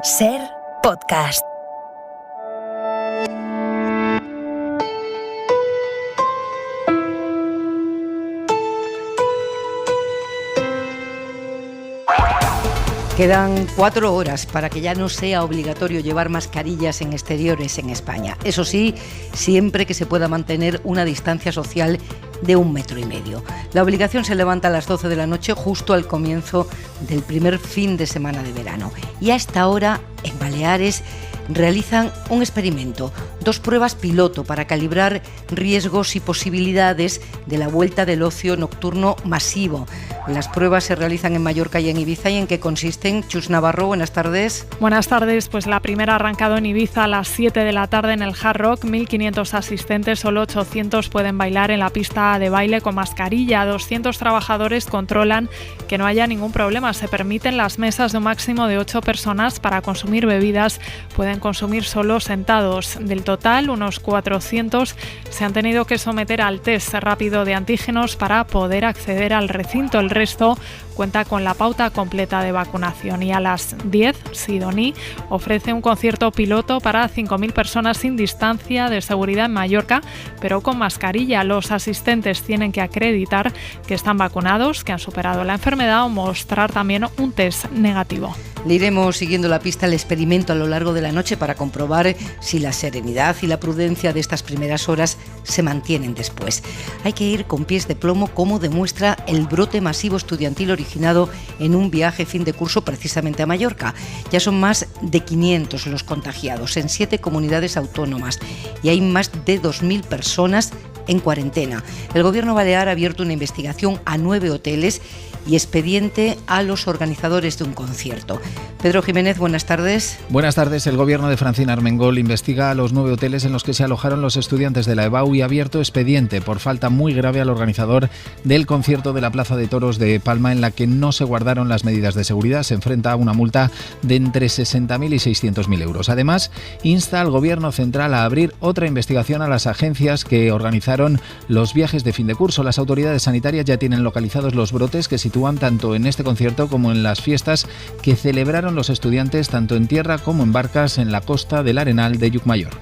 Ser podcast. Quedan 4 horas para que ya no sea obligatorio llevar mascarillas en exteriores en España. Eso sí, siempre que se pueda mantener una distancia social de 1,5 metros. La obligación se levanta a las 12 de la noche, justo al comienzo del primer fin de semana de verano. Y a esta hora, en Baleares, realizan un experimento, 2 pruebas piloto para calibrar riesgos y posibilidades de la vuelta del ocio nocturno masivo. Las pruebas se realizan en Mallorca y en Ibiza. ¿Y en qué consisten? Chus Navarro, buenas tardes. Buenas tardes, pues la primera ha arrancado en Ibiza a las 7 de la tarde en el Hard Rock. 1.500 asistentes, solo 800 pueden bailar en la pista de baile con mascarilla. 200 trabajadores controlan que no haya ningún problema. Se permiten las mesas de un máximo de 8 personas para consumir bebidas. Pueden consumir solo sentados. Del total, unos 400 se han tenido que someter al test rápido de antígenos para poder acceder al recinto. El resto cuenta con la pauta completa de vacunación. Y a las 10, Sidoní ofrece un concierto piloto para 5.000 personas sin distancia de seguridad en Mallorca, pero con mascarilla. Los asistentes tienen que acreditar que están vacunados, que han superado la enfermedad o mostrar también un test negativo. Le iremos siguiendo la pista al experimento a lo largo de la noche para comprobar si la serenidad y la prudencia de estas primeras horas se mantienen después. Hay que ir con pies de plomo, como demuestra el brote masivo estudiantil originado en un viaje fin de curso precisamente a Mallorca. Ya son más de 500 los contagiados en 7 comunidades autónomas y hay más de 2.000 personas en cuarentena. El gobierno balear ha abierto una investigación a 9 hoteles y expediente a los organizadores de un concierto. Pedro Jiménez, buenas tardes. Buenas tardes. El gobierno de Francina Armengol investiga a los 9 hoteles en los que se alojaron los estudiantes de la EBAU y ha abierto expediente por falta muy grave al organizador del concierto de la Plaza de Toros de Palma, en la que no se guardaron las medidas de seguridad. Se enfrenta a una multa de entre 60.000 y 600.000 euros. Además, insta al gobierno central a abrir otra investigación a las agencias que organizaron los viajes de fin de curso. Las autoridades sanitarias ya tienen localizados los brotes que sitúan tanto en este concierto como en las fiestas que celebraron los estudiantes tanto en tierra como en barcas en la costa del Arenal de Llucmajor.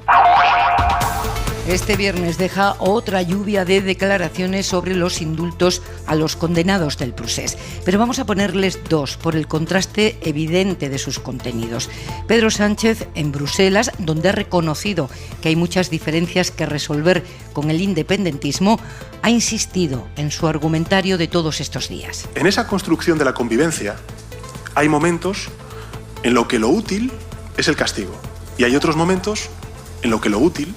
Este viernes deja otra lluvia de declaraciones sobre los indultos a los condenados del procés. Pero vamos a ponerles 2 por el contraste evidente de sus contenidos. Pedro Sánchez en Bruselas, donde ha reconocido que hay muchas diferencias que resolver con el independentismo, ha insistido en su argumentario de todos estos días. En esa construcción de la convivencia hay momentos en lo que lo útil es el castigo y hay otros momentos en lo que lo útil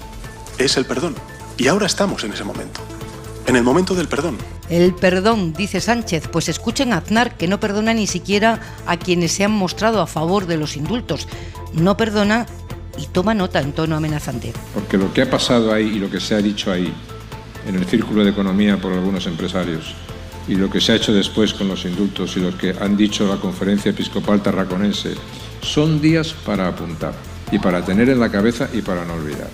es el perdón. Y ahora estamos en ese momento, en el momento del perdón. El perdón, dice Sánchez, pues escuchen a Aznar, que no perdona ni siquiera a quienes se han mostrado a favor de los indultos. No perdona y toma nota en tono amenazante. Porque lo que ha pasado ahí y lo que se ha dicho ahí, en el círculo de economía por algunos empresarios, y lo que se ha hecho después con los indultos y lo que han dicho la Conferencia Episcopal Tarraconense, son días para apuntar y para tener en la cabeza y para no olvidar.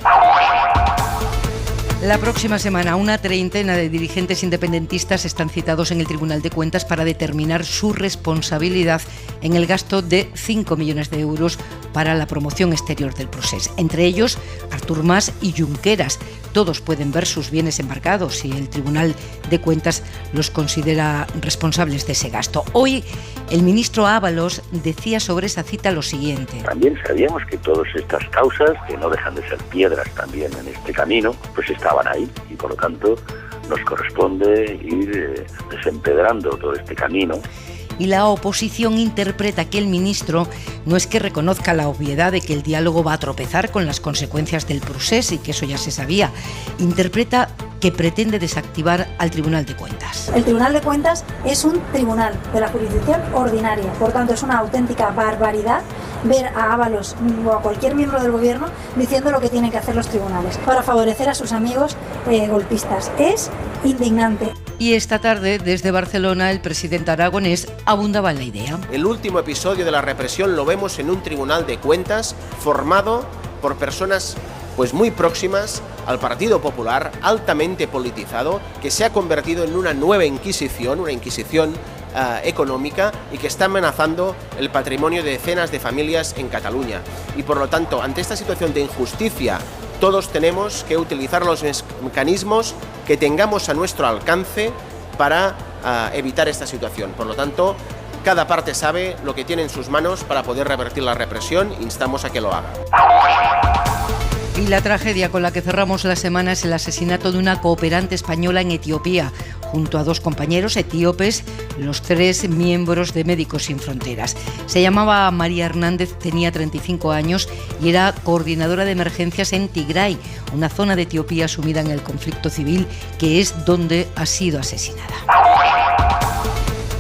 La próxima semana, una treintena de dirigentes independentistas están citados en el Tribunal de Cuentas para determinar su responsabilidad en el gasto de 5 millones de euros para la promoción exterior del procés. Entre ellos, Artur Mas y Junqueras. Todos pueden ver sus bienes embargados y el Tribunal de Cuentas los considera responsables de ese gasto. Hoy, el ministro Ábalos decía sobre esa cita lo siguiente. También sabíamos que todas estas causas, que no dejan de ser piedras también en este camino, pues estaban ahí y por lo tanto nos corresponde ir desempedrando todo este camino. Y la oposición interpreta que el ministro no es que reconozca la obviedad de que el diálogo va a tropezar con las consecuencias del procés y que eso ya se sabía. Interpreta que pretende desactivar al Tribunal de Cuentas. El Tribunal de Cuentas es un tribunal de la jurisdicción ordinaria, por tanto es una auténtica barbaridad ver a Ábalos o a cualquier miembro del gobierno diciendo lo que tienen que hacer los tribunales para favorecer a sus amigos golpistas. Es indignante. Y esta tarde, desde Barcelona, el presidente aragonés abundaba en la idea. El último episodio de la represión lo vemos en un Tribunal de Cuentas formado por personas pues muy próximas al Partido Popular, altamente politizado, que se ha convertido en una nueva Inquisición, una Inquisición económica, y que está amenazando el patrimonio de decenas de familias en Cataluña. Y por lo tanto, ante esta situación de injusticia, todos tenemos que utilizar los mecanismos que tengamos a nuestro alcance para evitar esta situación. Por lo tanto, cada parte sabe lo que tiene en sus manos para poder revertir la represión. Instamos a que lo haga. Y la tragedia con la que cerramos la semana es el asesinato de una cooperante española en Etiopía, junto a 2 compañeros etíopes, los 3 miembros de Médicos Sin Fronteras. Se llamaba María Hernández, tenía 35 años y era coordinadora de emergencias en Tigray, una zona de Etiopía sumida en el conflicto civil, que es donde ha sido asesinada.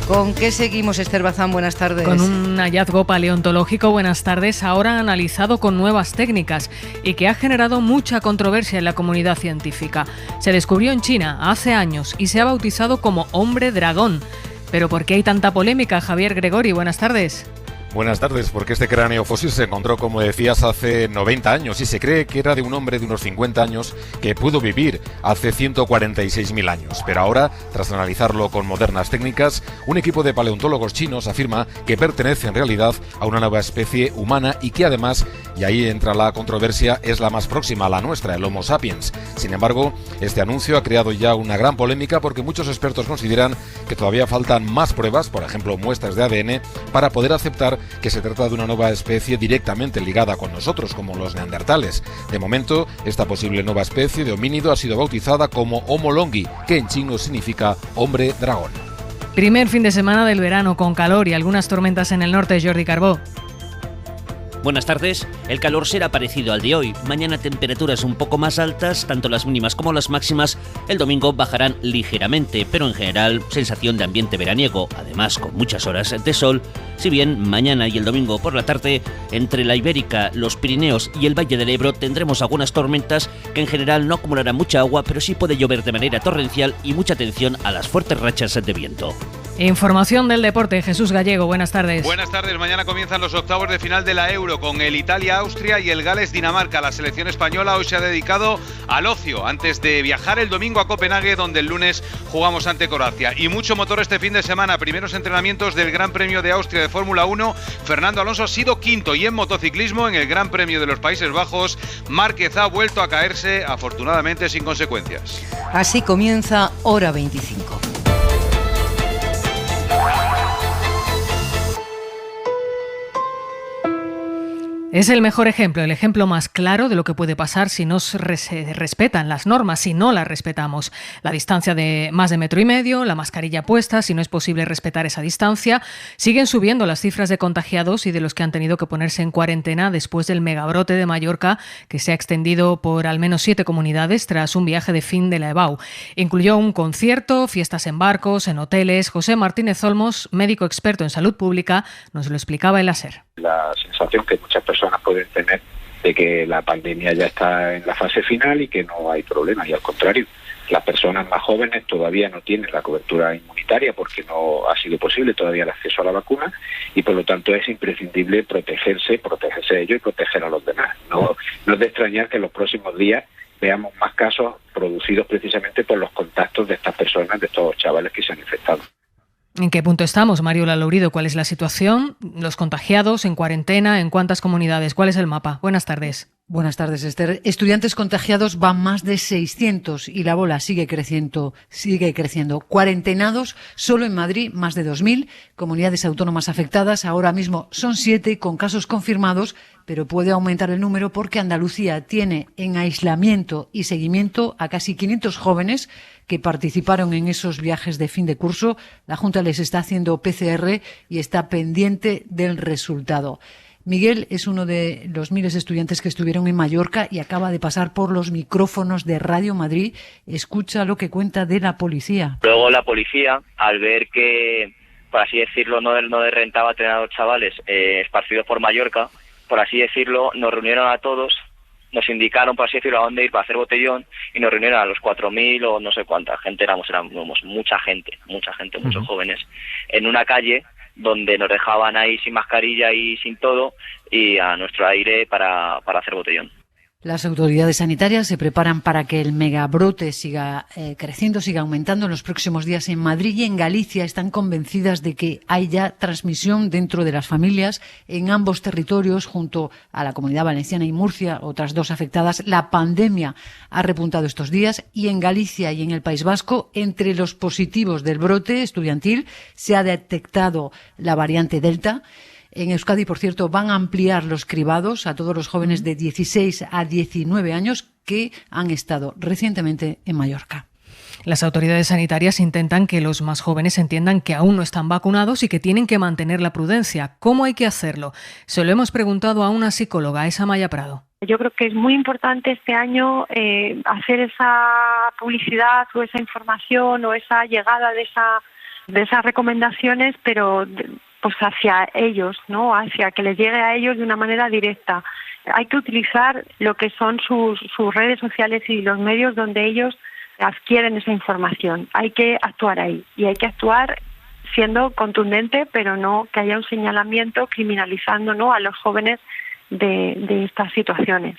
¿Con qué seguimos, Esther Bazán? Buenas tardes. Con un hallazgo paleontológico, buenas tardes, ahora analizado con nuevas técnicas y que ha generado mucha controversia en la comunidad científica. Se descubrió en China hace años y se ha bautizado como hombre dragón. ¿Pero por qué hay tanta polémica, Javier Gregori? Buenas tardes. Buenas tardes, porque este cráneo fósil se encontró, como decías, hace 90 años y se cree que era de un hombre de unos 50 años que pudo vivir hace 146.000 años. Pero ahora, tras analizarlo con modernas técnicas, un equipo de paleontólogos chinos afirma que pertenece en realidad a una nueva especie humana y que además, y ahí entra la controversia, es la más próxima a la nuestra, el Homo sapiens. Sin embargo, este anuncio ha creado ya una gran polémica porque muchos expertos consideran que todavía faltan más pruebas, por ejemplo muestras de ADN, para poder aceptar que se trata de una nueva especie directamente ligada con nosotros, como los neandertales. De momento, esta posible nueva especie de homínido ha sido bautizada como Homo longi, que en chino significa hombre dragón. Primer fin de semana del verano con calor y algunas tormentas en el norte, Jordi Carbó. Buenas tardes. El calor será parecido al de hoy. Mañana temperaturas un poco más altas, tanto las mínimas como las máximas. El domingo bajarán ligeramente, pero en general sensación de ambiente veraniego, además con muchas horas de sol. Si bien mañana y el domingo por la tarde, entre la Ibérica, los Pirineos y el Valle del Ebro tendremos algunas tormentas que en general no acumularán mucha agua, pero sí puede llover de manera torrencial y mucha atención a las fuertes rachas de viento. Información del deporte, Jesús Gallego, buenas tardes. Buenas tardes, mañana comienzan los octavos de final de la Euro con el Italia-Austria y el Gales-Dinamarca. La selección española hoy se ha dedicado al ocio antes de viajar el domingo a Copenhague, donde el lunes jugamos ante Croacia. Y mucho motor este fin de semana, primeros entrenamientos del Gran Premio de Austria de Fórmula 1. Fernando Alonso ha sido quinto y en motociclismo en el Gran Premio de los Países Bajos, Márquez ha vuelto a caerse, afortunadamente sin consecuencias. Así comienza Hora 25. Es el mejor ejemplo, el ejemplo más claro de lo que puede pasar si no se respetan las normas, si no las respetamos. La distancia de más de 1,5 metros, la mascarilla puesta, si no es posible respetar esa distancia. Siguen subiendo las cifras de contagiados y de los que han tenido que ponerse en cuarentena después del megabrote de Mallorca, que se ha extendido por al menos 7 comunidades tras un viaje de fin de la EBAU. Incluyó un concierto, fiestas en barcos, en hoteles. José Martínez Olmos, médico experto en salud pública, nos lo explicaba en la SER. La sensación que muchas personas pueden tener de que la pandemia ya está en la fase final y que no hay problema, y al contrario, las personas más jóvenes todavía no tienen la cobertura inmunitaria porque no ha sido posible todavía el acceso a la vacuna y por lo tanto es imprescindible protegerse ellos y proteger a los demás. No es de extrañar que en los próximos días veamos más casos producidos precisamente por los contactos de estas personas, de estos chavales que se han infectado. ¿En qué punto estamos, Mario Lalourido? ¿Cuál es la situación? ¿Los contagiados en cuarentena? ¿En cuántas comunidades? ¿Cuál es el mapa? Buenas tardes. Buenas tardes, Esther. Estudiantes contagiados van más de 600 y la bola sigue creciendo. Cuarentenados solo en Madrid, más de 2.000. Comunidades autónomas afectadas ahora mismo son 7 con casos confirmados, pero puede aumentar el número porque Andalucía tiene en aislamiento y seguimiento a casi 500 jóvenes que participaron en esos viajes de fin de curso. La Junta les está haciendo PCR y está pendiente del resultado. Miguel es uno de los miles de estudiantes que estuvieron en Mallorca y acaba de pasar por los micrófonos de Radio Madrid. Escucha lo que cuenta de la policía. Luego la policía, al ver que, por así decirlo, no le rentaba tener a los chavales esparcidos por Mallorca, por así decirlo, nos reunieron a todos, nos indicaron, por así decirlo, a dónde ir para hacer botellón y nos reunieron a los 4.000 o no sé cuánta gente éramos mucha gente, muchos jóvenes, en una calle donde nos dejaban ahí sin mascarilla y sin todo y a nuestro aire para hacer botellón. Las autoridades sanitarias se preparan para que el megabrote siga creciendo, siga aumentando en los próximos días. En Madrid y en Galicia están convencidas de que hay ya transmisión dentro de las familias en ambos territorios, junto a la Comunidad Valenciana y Murcia, otras dos afectadas. La pandemia ha repuntado estos días y en Galicia y en el País Vasco, entre los positivos del brote estudiantil, se ha detectado la variante Delta. En Euskadi, por cierto, van a ampliar los cribados a todos los jóvenes de 16 a 19 años que han estado recientemente en Mallorca. Las autoridades sanitarias intentan que los más jóvenes entiendan que aún no están vacunados y que tienen que mantener la prudencia. ¿Cómo hay que hacerlo? Se lo hemos preguntado a una psicóloga, es Amaya Prado. Yo creo que es muy importante este año hacer esa publicidad o esa información o esa llegada de esas recomendaciones, pero pues hacia ellos, ¿no? Hacia que les llegue a ellos de una manera directa. Hay que utilizar lo que son sus redes sociales y los medios donde ellos adquieren esa información. Hay que actuar ahí y hay que actuar siendo contundente, pero no que haya un señalamiento criminalizando, ¿no?, a los jóvenes de estas situaciones.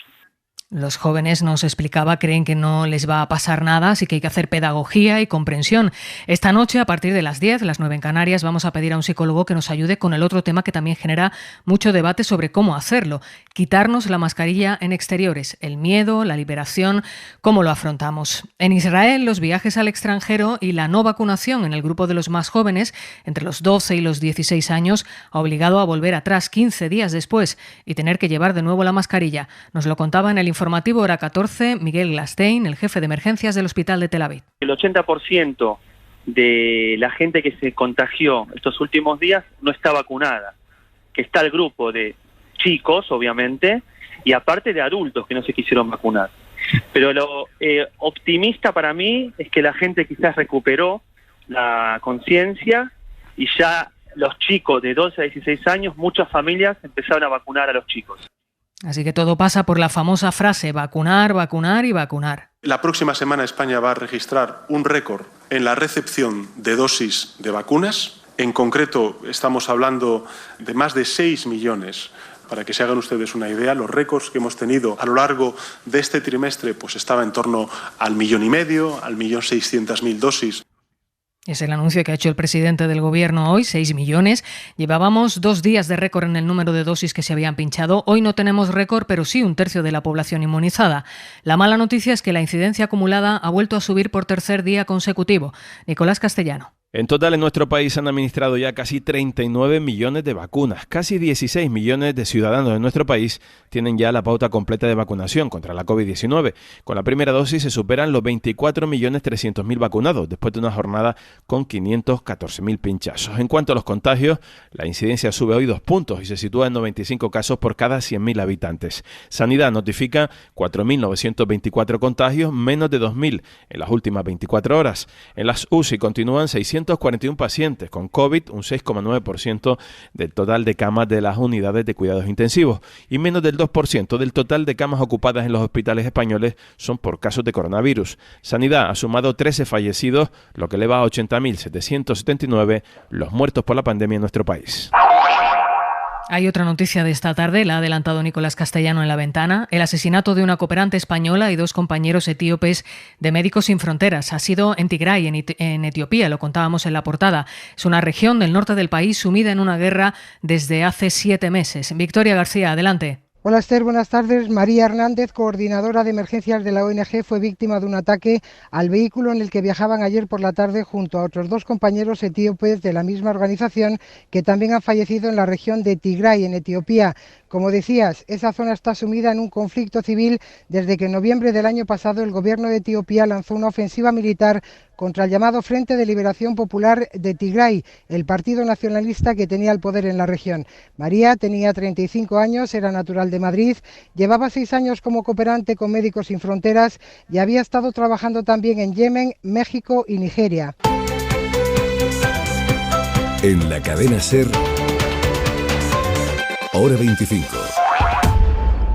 Los jóvenes, nos explicaba, creen que no les va a pasar nada, así que hay que hacer pedagogía y comprensión. Esta noche, a partir de las 10, las 9 en Canarias, vamos a pedir a un psicólogo que nos ayude con el otro tema que también genera mucho debate sobre cómo hacerlo. Quitarnos la mascarilla en exteriores, el miedo, la liberación, ¿cómo lo afrontamos? En Israel, los viajes al extranjero y la no vacunación en el grupo de los más jóvenes, entre los 12 y los 16 años, ha obligado a volver atrás 15 días después y tener que llevar de nuevo la mascarilla. Nos lo contaba en el informativo Hora 14, Miguel Glastein, el jefe de emergencias del Hospital de Tel Aviv. El 80% de la gente que se contagió estos últimos días no está vacunada, que está el grupo de chicos, obviamente, y aparte de adultos que no se quisieron vacunar. Pero lo optimista para mí es que la gente quizás recuperó la conciencia y ya los chicos de 12 a 16 años, muchas familias empezaron a vacunar a los chicos. Así que todo pasa por la famosa frase vacunar, vacunar y vacunar. La próxima semana España va a registrar un récord en la recepción de dosis de vacunas. En concreto, estamos hablando de más de 6 millones. Para que se hagan ustedes una idea, los récords que hemos tenido a lo largo de este trimestre pues estaba en torno al 1,5 millones, al 1.600.000 dosis. Es el anuncio que ha hecho el presidente del Gobierno hoy, 6 millones. Llevábamos 2 días de récord en el número de dosis que se habían pinchado. Hoy no tenemos récord, pero sí 1/3 de la población inmunizada. La mala noticia es que la incidencia acumulada ha vuelto a subir por tercer día consecutivo. Nicolás Castellano. En total, en nuestro país se han administrado ya casi 39 millones de vacunas. Casi 16 millones de ciudadanos de nuestro país tienen ya la pauta completa de vacunación contra la COVID-19. Con la primera dosis se superan los 24.300.000 vacunados, después de una jornada con 514.000 pinchazos. En cuanto a los contagios, la incidencia sube hoy 2 puntos y se sitúa en 95 casos por cada 100.000 habitantes. Sanidad notifica 4.924 contagios, menos de 2.000 en las últimas 24 horas. En las UCI continúan 641 pacientes con COVID, un 6,9% del total de camas de las unidades de cuidados intensivos, y menos del 2% del total de camas ocupadas en los hospitales españoles son por casos de coronavirus. Sanidad ha sumado 13 fallecidos, lo que eleva a 80.779 los muertos por la pandemia en nuestro país. Hay otra noticia de esta tarde, la ha adelantado Nicolás Castellano en La Ventana. El asesinato de una cooperante española y 2 compañeros etíopes de Médicos Sin Fronteras ha sido en Tigray, en Etiopía, lo contábamos en la portada. Es una región del norte del país sumida en una guerra desde hace 7 meses. Victoria García, adelante. Hola Esther, buenas tardes. María Hernández, coordinadora de emergencias de la ONG, fue víctima de un ataque al vehículo en el que viajaban ayer por la tarde junto a otros 2 compañeros etíopes de la misma organización que también han fallecido en la región de Tigray, en Etiopía. Como decías, esa zona está sumida en un conflicto civil desde que en noviembre del año pasado el gobierno de Etiopía lanzó una ofensiva militar contra el llamado Frente de Liberación Popular de Tigray, el partido nacionalista que tenía el poder en la región. María tenía 35 años, era natural de Madrid, llevaba 6 años como cooperante con Médicos Sin Fronteras y había estado trabajando también en Yemen, México y Nigeria. En la cadena SER, Hora 25.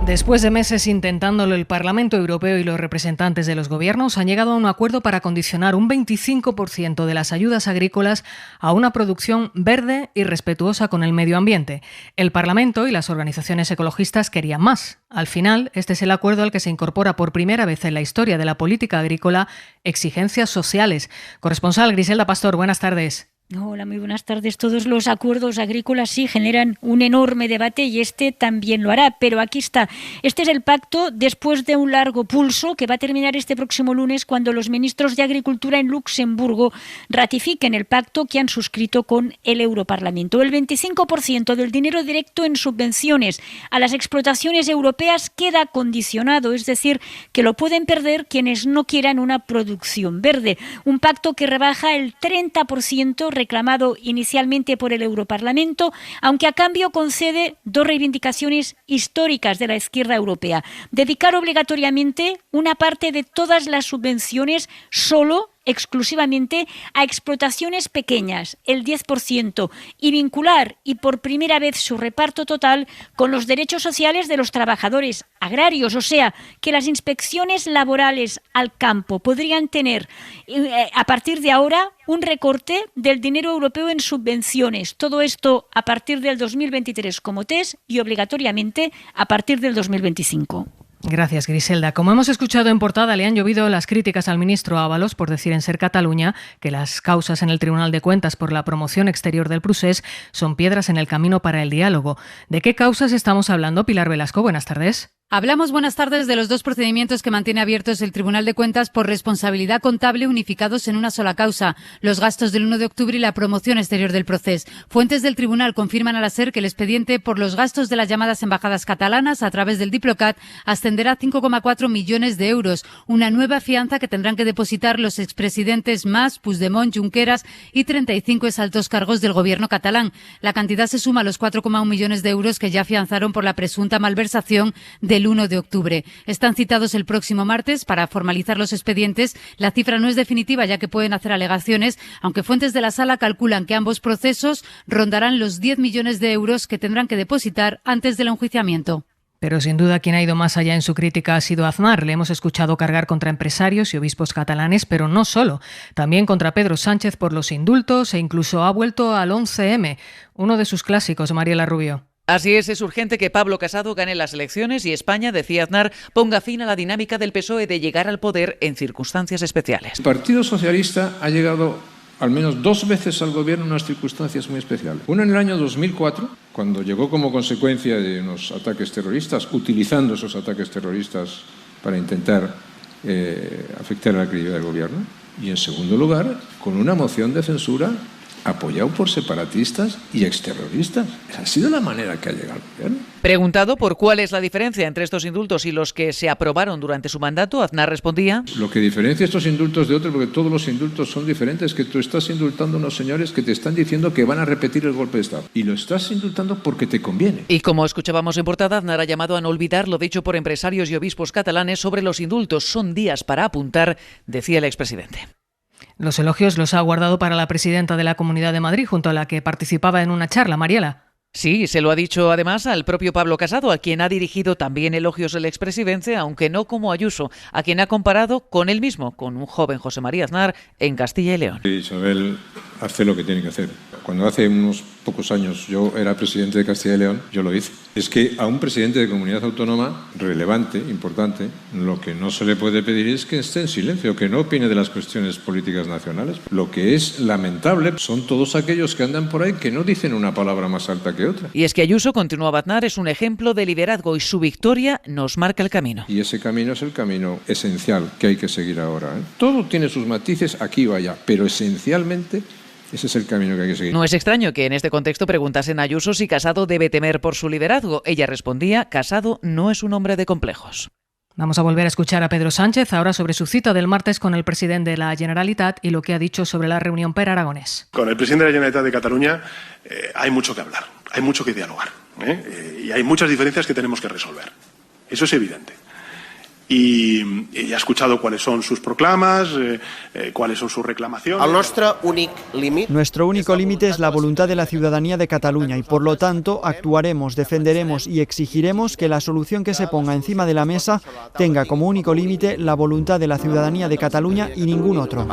Después de meses intentándolo, el Parlamento Europeo y los representantes de los gobiernos han llegado a un acuerdo para condicionar un 25% de las ayudas agrícolas a una producción verde y respetuosa con el medio ambiente. El Parlamento y las organizaciones ecologistas querían más. Al final, este es el acuerdo al que se incorpora por primera vez en la historia de la política agrícola exigencias sociales. Corresponsal Griselda Pastor, buenas tardes. Hola, muy buenas tardes. Todos los acuerdos agrícolas sí generan un enorme debate y este también lo hará, pero aquí está. Este es el pacto después de un largo pulso que va a terminar este próximo lunes cuando los ministros de Agricultura en Luxemburgo ratifiquen el pacto que han suscrito con el Europarlamento. El 25% del dinero directo en subvenciones a las explotaciones europeas queda condicionado, es decir, que lo pueden perder quienes no quieran una producción verde. Un pacto que rebaja el 30% reclamado inicialmente por el Europarlamento, aunque a cambio concede dos reivindicaciones históricas de la izquierda europea: dedicar obligatoriamente una parte de todas las subvenciones exclusivamente a explotaciones pequeñas, el 10%, y vincular, y por primera vez su reparto total, con los derechos sociales de los trabajadores agrarios, o sea, que las inspecciones laborales al campo podrían tener, a partir de ahora, un recorte del dinero europeo en subvenciones. Todo esto a partir del 2023 como test y obligatoriamente a partir del 2025. Gracias, Griselda. Como hemos escuchado en portada, le han llovido las críticas al ministro Ábalos por decir en Ser Cataluña que las causas en el Tribunal de Cuentas por la promoción exterior del procés son piedras en el camino para el diálogo. ¿De qué causas estamos hablando? Pilar Velasco, buenas tardes. Hablamos, buenas tardes, de los dos procedimientos que mantiene abiertos el Tribunal de Cuentas por responsabilidad contable unificados en una sola causa: los gastos del 1 de octubre y la promoción exterior del procés. Fuentes del tribunal confirman a la SER que el expediente por los gastos de las llamadas embajadas catalanas a través del Diplocat ascenderá a 5,4 millones de euros, una nueva fianza que tendrán que depositar los expresidentes Mas, Puigdemont, Junqueras y 35 exaltos cargos del gobierno catalán. La cantidad se suma a los 4,1 millones de euros que ya afianzaron por la presunta malversación del 1 de octubre. Están citados el próximo martes para formalizar los expedientes. La cifra no es definitiva, ya que pueden hacer alegaciones, aunque fuentes de la sala calculan que ambos procesos rondarán los 10 millones de euros que tendrán que depositar antes del enjuiciamiento. Pero sin duda quien ha ido más allá en su crítica ha sido Aznar. Le hemos escuchado cargar contra empresarios y obispos catalanes, pero no solo. También contra Pedro Sánchez por los indultos e incluso ha vuelto al 11M, uno de sus clásicos, Mariela Rubio. Así es urgente que Pablo Casado gane las elecciones y España, decía Aznar, ponga fin a la dinámica del PSOE de llegar al poder en circunstancias especiales. El Partido Socialista ha llegado al menos 2 veces al gobierno en unas circunstancias muy especiales. Una en el año 2004, cuando llegó como consecuencia de unos ataques terroristas, utilizando esos ataques terroristas para intentar afectar a la credibilidad del gobierno. Y en segundo lugar, con una moción de censura apoyado por separatistas y exterroristas. Esa ha sido la manera que ha llegado el gobierno. Preguntado por cuál es la diferencia entre estos indultos y los que se aprobaron durante su mandato, Aznar respondía: lo que diferencia estos indultos de otros, porque todos los indultos son diferentes, que tú estás indultando a unos señores que te están diciendo que van a repetir el golpe de Estado. Y lo estás indultando porque te conviene. Y como escuchábamos en portada, Aznar ha llamado a no olvidar lo dicho por empresarios y obispos catalanes sobre los indultos. Son días para apuntar, decía el expresidente. Los elogios los ha guardado para la presidenta de la Comunidad de Madrid, junto a la que participaba en una charla, Mariela. Sí, se lo ha dicho además al propio Pablo Casado, a quien ha dirigido también elogios el expresidente, aunque no como Ayuso, a quien ha comparado con él mismo, con un joven José María Aznar en Castilla y León. Isabel hace lo que tiene que hacer. Cuando hace unos pocos años yo era presidente de Castilla y León, yo lo hice. Es que a un presidente de comunidad autónoma relevante, importante, lo que no se le puede pedir es que esté en silencio, que no opine de las cuestiones políticas nacionales. Lo que es lamentable son todos aquellos que andan por ahí que no dicen una palabra más alta que otra. Y es que Ayuso, continuaba Aznar, es un ejemplo de liderazgo y su victoria nos marca el camino. Y ese camino es el camino esencial que hay que seguir ahora. Todo tiene sus matices aquí o allá, pero esencialmente ese es el camino que hay que seguir. No es extraño que en este contexto preguntasen a Ayuso si Casado debe temer por su liderazgo. Ella respondía: Casado no es un hombre de complejos. Vamos a volver a escuchar a Pedro Sánchez ahora sobre su cita del martes con el presidente de la Generalitat y lo que ha dicho sobre la reunión per Aragonés. Con el presidente de la Generalitat de Cataluña hay mucho que hablar, hay mucho que dialogar y hay muchas diferencias que tenemos que resolver. Eso es evidente. y ha escuchado cuáles son sus proclamas, cuáles son sus reclamaciones. Nuestro único límite es la voluntad de la ciudadanía de Cataluña y, por lo tanto, actuaremos, defenderemos y exigiremos que la solución que se ponga encima de la mesa tenga como único límite la voluntad de la ciudadanía de Cataluña y ningún otro.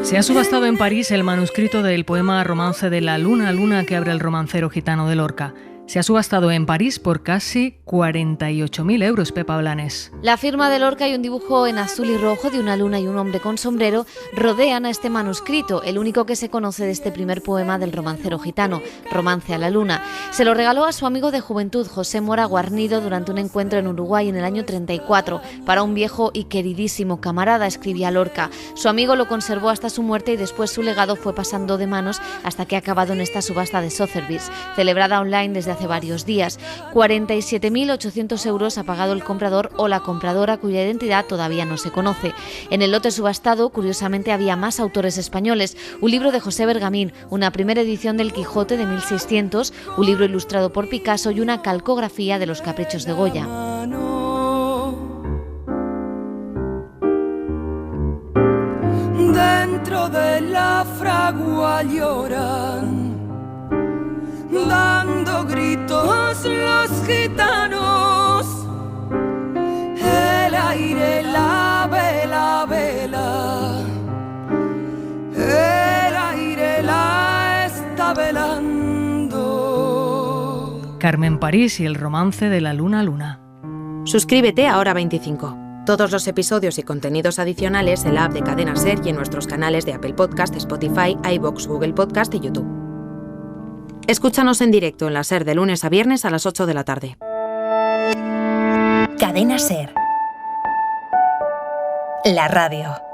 Se ha subastado en París el manuscrito del poema Romance de la Luna, Luna que abre el romancero gitano de Lorca. Se ha subastado en París por casi 48.000 euros, Pepa Blanes. La firma de Lorca y un dibujo en azul y rojo de una luna y un hombre con sombrero rodean a este manuscrito, el único que se conoce de este primer poema del romancero gitano, Romance a la Luna. Se lo regaló a su amigo de juventud, José Mora Guarnido, durante un encuentro en Uruguay en el año 34. Para un viejo y queridísimo camarada, escribía Lorca. Su amigo lo conservó hasta su muerte y después su legado fue pasando de manos hasta que ha acabado en esta subasta de Sotheby's, celebrada online desde hace varios días. 47.800 euros ha pagado el comprador o la compradora, cuya identidad todavía no se conoce. En el lote subastado, curiosamente, había más autores españoles: un libro de José Bergamín, una primera edición del Quijote de 1600, un libro ilustrado por Picasso y una calcografía de Los Caprichos de Goya. Dentro de la fragua lloran, dando gritos los gitanos. El aire, la vela, vela. El aire la está velando. Carmen París y el romance de la Luna, Luna. Suscríbete a Hora 25. Todos los episodios y contenidos adicionales en la app de Cadena SER y en nuestros canales de Apple Podcast, Spotify, iVoox, Google Podcast y YouTube. Escúchanos en directo en la SER de lunes a viernes a las 8 de la tarde. Cadena SER. La radio.